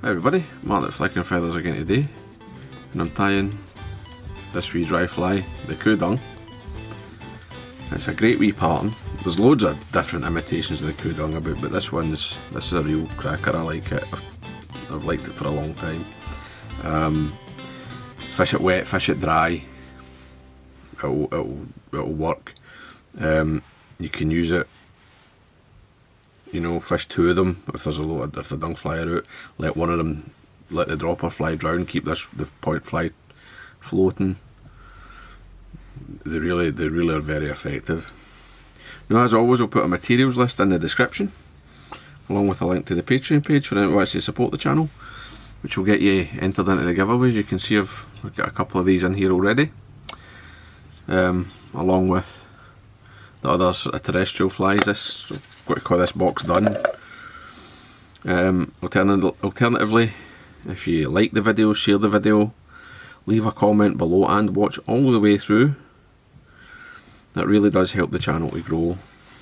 Hi everybody, Martyn at Flicking Feathers again today, and I'm tying this wee dry fly, the Coo Dung. It's a great wee pattern. There's loads of different imitations of the Coo Dung about, but this is a real cracker. I like it. I've liked it for a long time. Fish it wet, fish it dry. It'll work. You can use it. You know, fish two of them if there's if the dung fly are out. Let one of them, let the dropper fly drown. Keep the point fly floating. They really are very effective. Now, as always, I'll put a materials list in the description, along with a link to the Patreon page for anyone who wants to support the channel, which will get you entered into the giveaways. You can see I've got a couple of these in here already, along with the other sort of terrestrial flies. I've got to call this box done. Alternatively, if you like the video, share the video, leave a comment below and watch all the way through. That really does help the channel to grow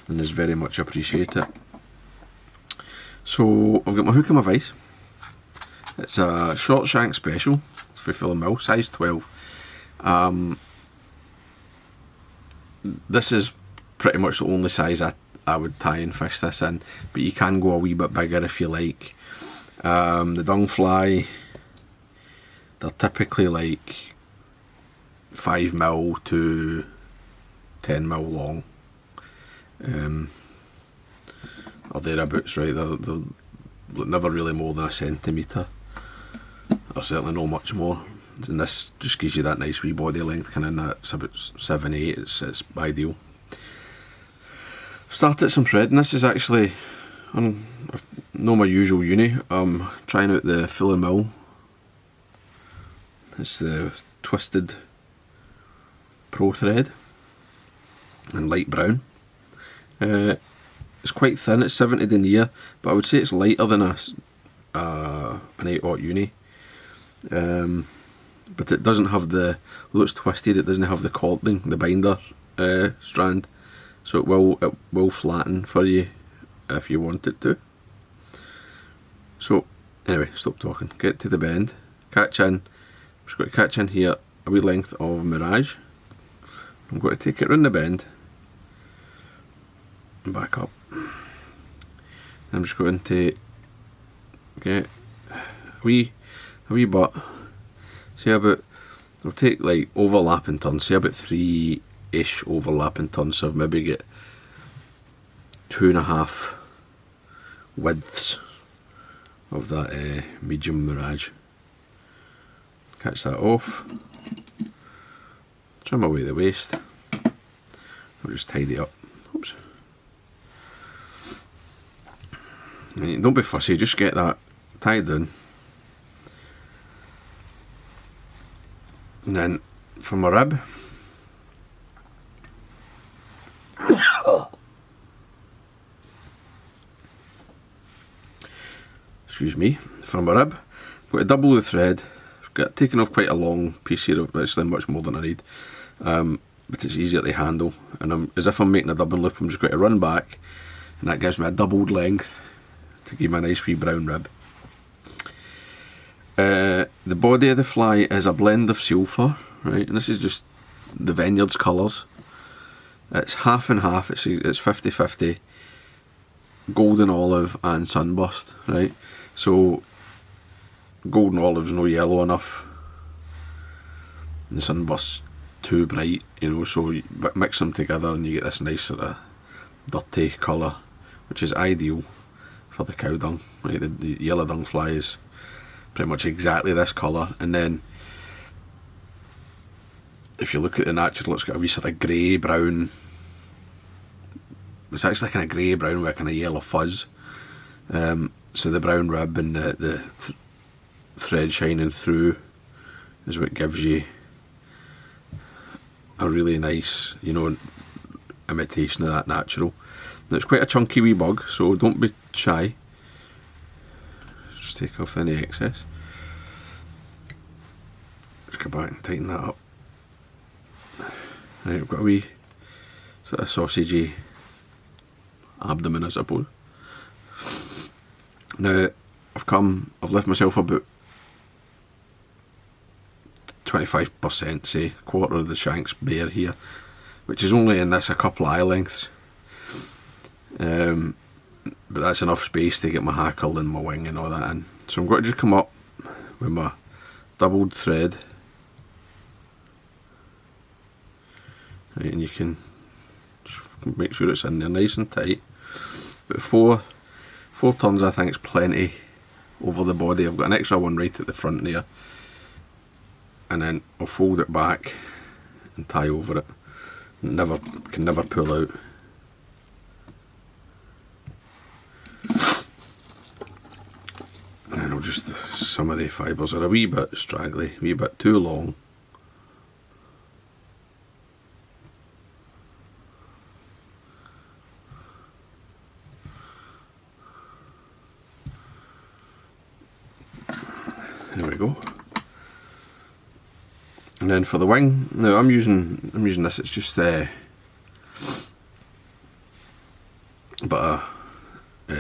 and is very much appreciated. So I've got my hook and my vise. It's a short shank special for filling mill, size 12. This is pretty much the only size I would tie and fish this in, but you can go a wee bit bigger if you like. The dung fly, they're typically like 5mm to 10mm long, or thereabouts, right? They're never really more than a centimetre, or certainly no much more. And this just gives you that nice wee body length, kind of in that, it's about 7-8, it's ideal. Started some thread, and this is actually, not my usual uni. I'm trying out the fluo. It's the twisted pro thread in light brown. It's quite thin, it's 70 denier, but I would say it's lighter than an 8/0 uni. But it doesn't have although it's twisted, it doesn't have the cording, the binder strand. So it will flatten for you if you want it to. So anyway, stop talking. Get to the bend. Catch in. I'm just going to catch in here a wee length of Mirage. I'm going to take it round the bend and back up. I'm just going to get a wee butt. See about, I'll take like overlapping turns. See about 3-ish overlapping turns. So I've maybe get 2.5 widths of that medium Mirage. Catch that off. Trim away the waist. I'll just tidy up. Oops. And don't be fussy, just get that tied down. And then for my rib, excuse me, for my rib, I've got to double the thread. I've got taken off quite a long piece here, actually much more than I need, but it's easier to handle. And as if I'm making a double loop, I'm just going to run back, and that gives me a doubled length to give me a nice wee brown rib. The body of the fly is a blend of silver, right, and this is just the Vineyards colours. It's half and half, it's 50-50 golden olive and sunburst, right? So golden olive's no yellow enough, and the sunburst's too bright, you know, so you mix them together and you get this nice sort of dirty colour, which is ideal for the cow dung, right? The yellow dung fly is pretty much exactly this colour, and then if you look at the natural, it's got a wee sort of grey brown. It's actually kind of grey brown with a kind of yellow fuzz. So the brown rib and the thread shining through is what gives you a really nice, you know, imitation of that natural. Now it's quite a chunky wee bug, so don't be shy. Just take off any excess. Just go back and tighten that up. Right, I've got a wee sort of sausagey abdomen, I suppose. Now I've left myself about 25%, say, quarter of the shanks bare here, which is only in this a couple of eye lengths. But that's enough space to get my hackle and my wing and all that in. So I'm going to just come up with my doubled thread, right, and you can just make sure it's in there nice and tight. But four turns I think is plenty over the body. I've got an extra one right at the front there, and then I'll fold it back and tie over it. Can never pull out. And then I'll just, some of the fibres are a wee bit straggly, a wee bit too long. There we go. And then for the wing, now I'm using this. It's just a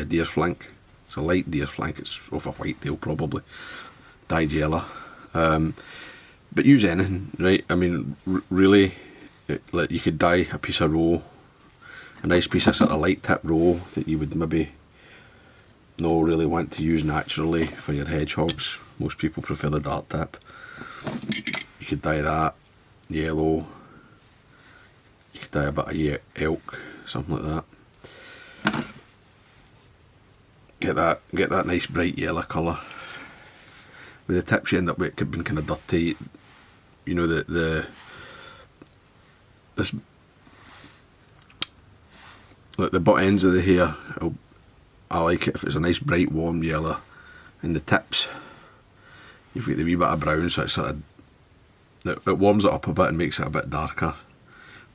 deer flank. It's a light deer flank. It's off a whitetail probably, dyed yellow. But use anything, right? I mean, really, like you could dye a piece of roe, a nice piece of sort of light tip roe that you would maybe not really want to use naturally for your hedgehogs. Most people prefer the dart tip. You could dye that yellow. You could dye a bit of elk, something like that. Get that nice bright yellow colour. With the tips you end up with, it could be kind of dirty. You know, like the butt ends of the hair, I like it if it's a nice bright warm yellow, and the tips you've got the wee bit of brown, so it's sort of, it warms it up a bit and makes it a bit darker.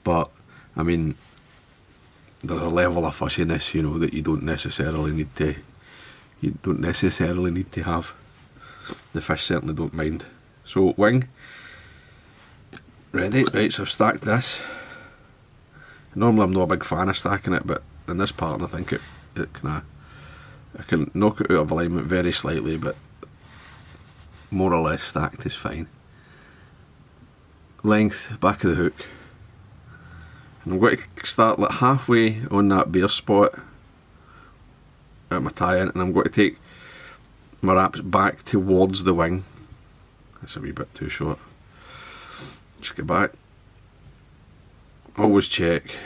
But I mean, there's a level of fussiness, you know, that you don't necessarily need to have. The fish certainly don't mind. So wing ready. Right, so I've stacked this. Normally I'm not a big fan of stacking it, but in this pattern I think I can knock it out of alignment very slightly, but more or less stacked is fine. Length, back of the hook. And I'm going to start like halfway on that bare spot at my tie-in, and I'm going to take my wraps back towards the wing. That's a wee bit too short. Just get back. Always check.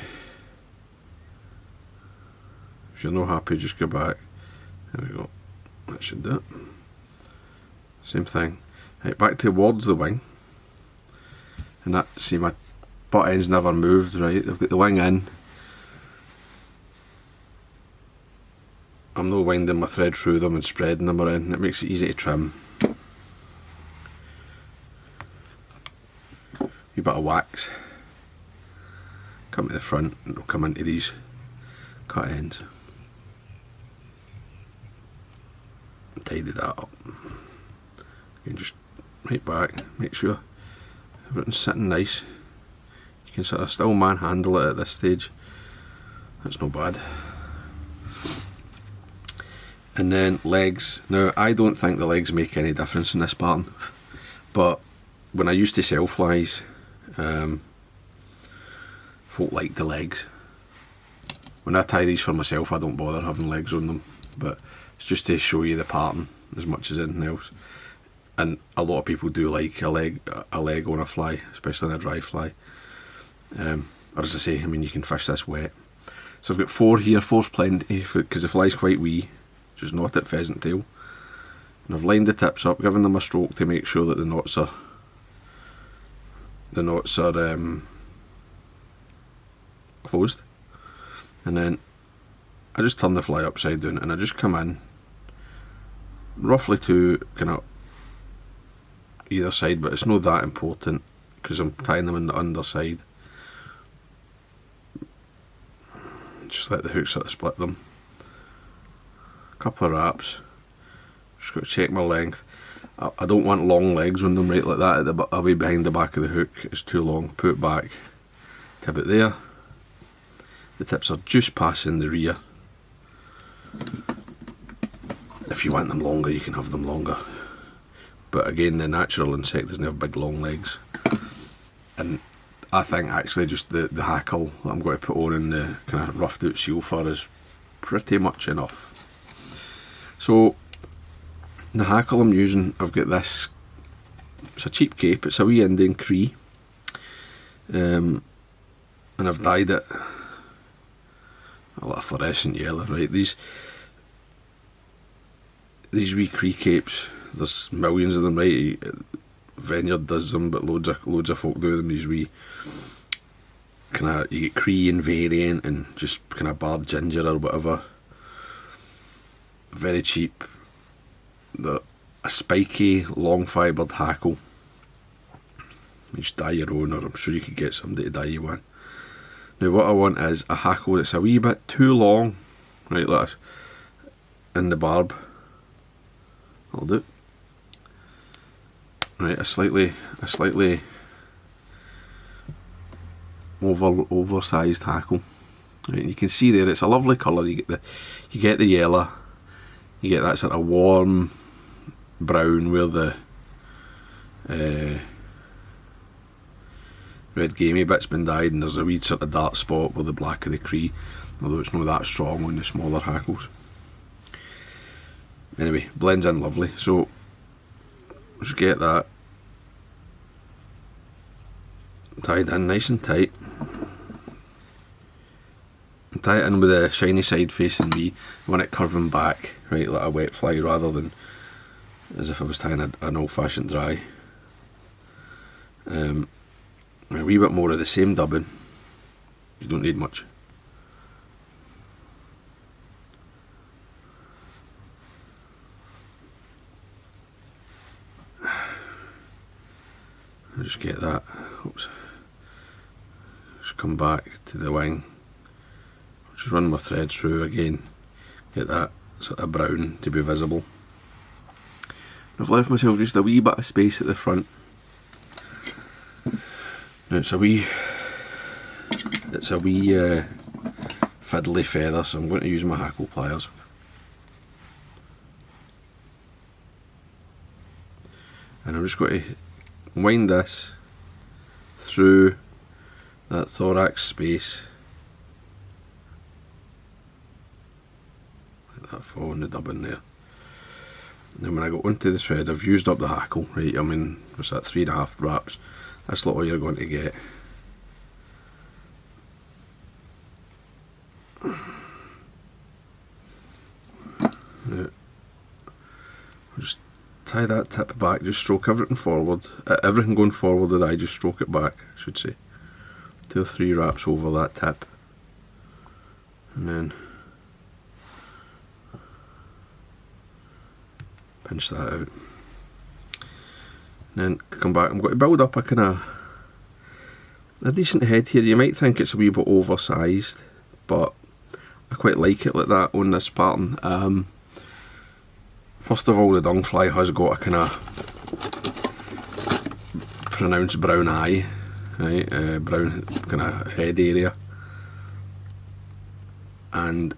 If you're not happy, just go back. There we go. That should do it. Same thing. Right, back towards the wing. And that, see, my butt ends never moved, right? I've got the wing in. I'm not winding my thread through them and spreading them around. It makes it easy to trim. A wee bit of wax. Come to the front and it'll come into these cut ends. And tidy that up. You can just right back, make sure everything's sitting nice. You can sort of still manhandle it at this stage. That's not bad. And then legs. Now I don't think the legs make any difference in this pattern, but when I used to sell flies, folk like the legs. When I tie these for myself, I don't bother having legs on them, but it's just to show you the pattern as much as anything else. And a lot of people do like a leg on a fly, especially on a dry fly. Or as I say, I mean, you can fish this wet. So I've got 4 here, 4's plenty, because the fly's quite wee, just not at pheasant tail. And I've lined the tips up, given them a stroke to make sure that the knots are closed. And then I just turn the fly upside down and I just come in roughly to kind of either side, but it's not that important because I'm tying them on the underside. Just let the hook sort of split them. A couple of wraps. Just got to check my length. I don't want long legs on them right like that away behind the back of the hook. It's too long. Put it back. Tip it there. The tips are just passing the rear. If you want them longer, you can have them longer. But again, the natural insect doesn't have big long legs. And I think actually just the hackle that I'm going to put on in the kind of roughed out seal fur is pretty much enough. So the hackle I'm using, I've got this, it's a cheap cape, it's a wee Indian Cree, and I've dyed it a lot of fluorescent yellow, right? These wee Cree capes, there's millions of them, right? Vineyard does them, but loads of folk do them. These wee kind of, you get Cree and variant and just kind of barred ginger or whatever. Very cheap. They're a spiky, long fibred hackle. You just dye your own, or I'm sure you could get somebody to dye you one. Now what I want is a hackle that's a wee bit too long, right, like this, in the barb. I'll do. Right, a slightly oversized hackle. Right, and you can see there it's a lovely colour. You get the yellow, you get that sort of warm brown where the red gamey bit's been dyed, and there's a wee sort of dark spot where the black of the Cree, although it's not that strong on the smaller hackles. Anyway, blends in lovely. So just get that tied in nice and tight. And tie it in with the shiny side facing me. I want it curving back, right, like a wet fly, rather than as if I was tying an old fashioned dry. A wee bit more of the same dubbing. You don't need much. I'll just get that, oops, just come back to the wing, just run my thread through again, get that sort of brown to be visible. I've left myself just a wee bit of space at the front. Now it's a wee fiddly feather, so I'm going to use my hackle pliers. And I'm just going to wind this through that thorax space, let that fall in the dubbing there. And then when I go into the thread, I've used up the hackle, right? I mean, what's that, 3.5 wraps? That's not all you're going to get. Now, just tie that tip back, just stroke everything forward, everything going forward and I just stroke it back, I should say. 2 or 3 wraps over that tip, and then pinch that out. And then come back. I'm going to build up a decent head here. You might think it's a wee bit oversized, but I quite like it like that on this pattern. First of all, the dung fly has got a kind of pronounced brown eye, right? Brown kind of head area, and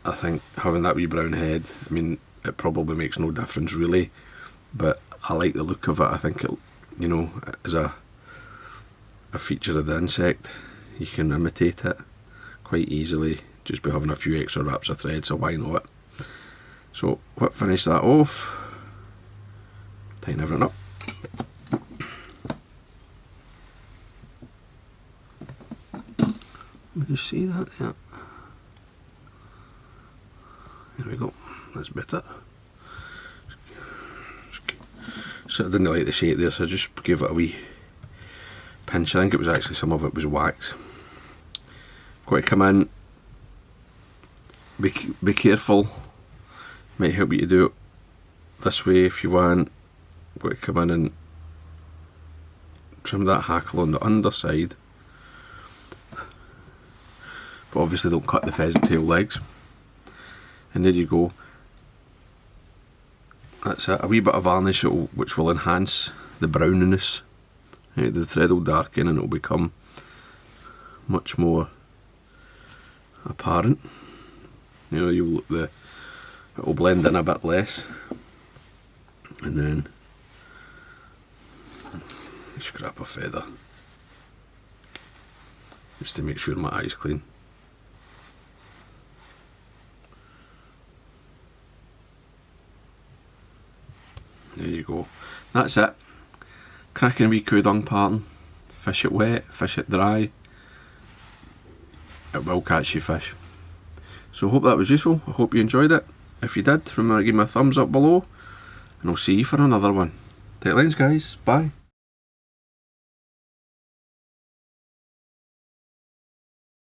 I think having that wee brown head, I mean, it probably makes no difference really, but I like the look of it. I think it, you know, as a feature of the insect, you can imitate it quite easily just by having a few extra wraps of thread, so why not? So what finish that off, tying everything up. Can you see that? Yeah. There we go, that's better. So I didn't like the shape there, so I just gave it a wee pinch. I think it was actually, some of it was wax. Got to come in, be careful. Might help you to do it this way if you want. Got to come in and trim that hackle on the underside, but obviously don't cut the pheasant tail legs. And there you go. That's it. A wee bit of varnish which will enhance the browniness. Right, the thread will darken and it will become much more apparent. You know, it'll blend in a bit less. And then scrap a feather just to make sure my eye's clean. There you go. That's it. Cracking wee Coo Dung pattern. Fish it wet, fish it dry. It will catch you fish. So I hope that was useful. I hope you enjoyed it. If you did, remember to give me a thumbs up below, and I'll see you for another one. Take lines, guys. Bye.